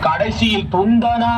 கடைசியில் துந்தனா.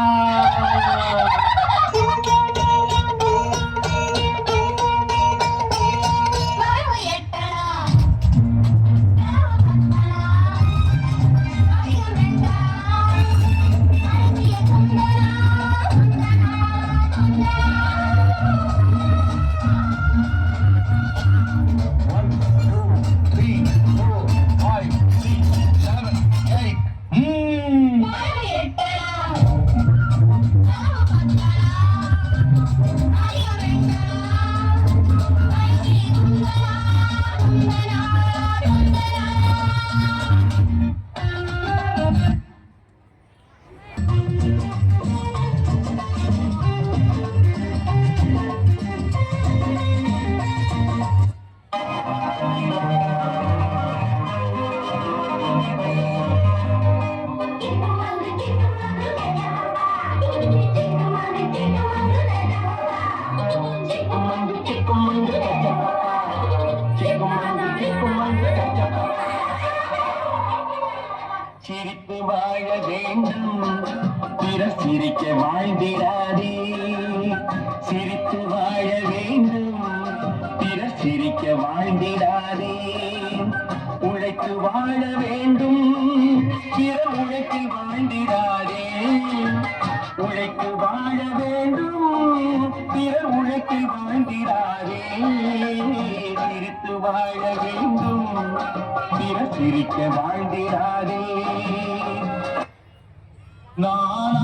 சிரித்து வாழ வேண்டும், பிறர் சிரிக்க வாழ்ந்திடாதே. சிரித்து வாழ வேண்டும், பிறர் சிரிக்க வாழ்ந்திடாதே. உழைத்து வாழ வேண்டும், பிறர் உழைப்பில் வாழ்ந்திடாதே. உழைத்து வாழ வேண்டும், பிறர் உழைப்பில் வாழ்ந்திடாதே. சிரித்து வாழ வேண்டும், பிறர் சிரிக்க வாழ்ந்திடாதே. நான்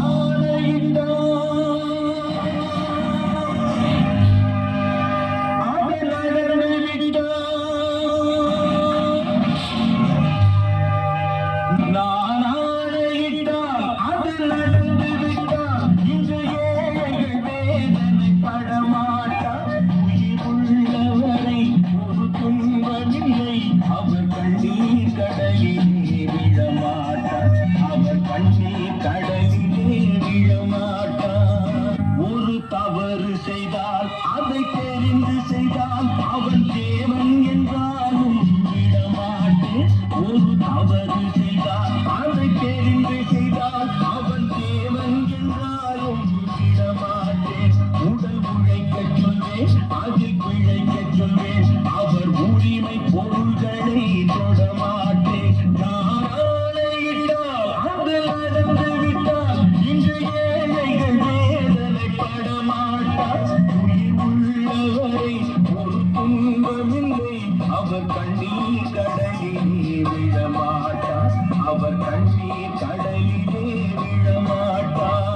அவர் கண்ணீர் கடலிலே விழமாட்டார். அவர் கண்ணீர் கடலிலே விழமாட்டார்.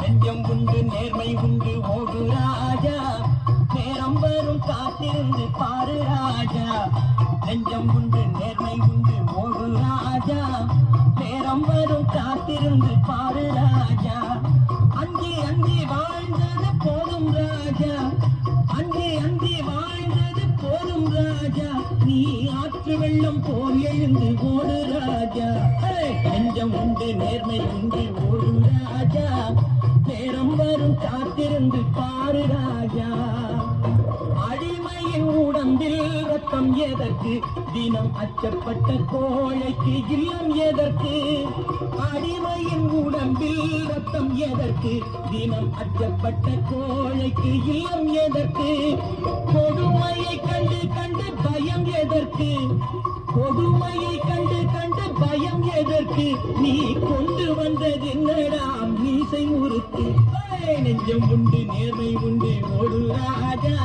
நெஞ்சம் உண்டு நேர்மை உண்டு ஓடு ராஜா, நேரம் வரும் காத்திருந்து பாரு ராஜா. நெஞ்சம் உண்டு நேர்மை உண்டு ஓடு ராஜா, நேரம் வரும் காத்திருந்து பாரு ராஜா. அஞ்சி அஞ்சி வாழ்ந்தது போதும் ராஜா, அஞ்சி அஞ்சி வாழ்ந்தது போதும் ராஜா. நீ ஆற்று வெள்ளம் போல் எழுந்து ஓடு ராஜா. நெஞ்சம் உண்டு நேர்மை உண்டு ஓடு ராஜா, நேரம் வரும் காத்திருந்து பாரு ராஜா. அடிமையின் உடம்பில் ரத்தம் எதற்கு, தினம் அச்சப்பட்ட கோழைக்கு இல்லம் எதற்கு. அடிமையின் உடம்பில் ரத்தம் எதற்கு, தினம் அச்சப்பட்ட கோழைக்கு இல்லம் எதற்கு. கொடுமையை கண்டு கண்டு பயம் எதற்கு, கொடுமையை கண்டு கண்டு பயம் எதற்கு. நீ கொண்டு வந்தது என்னடா மீசை முறுக்கு. நெஞ்சம் உண்டு நேர்மை உண்டு ஓடு ராஜா,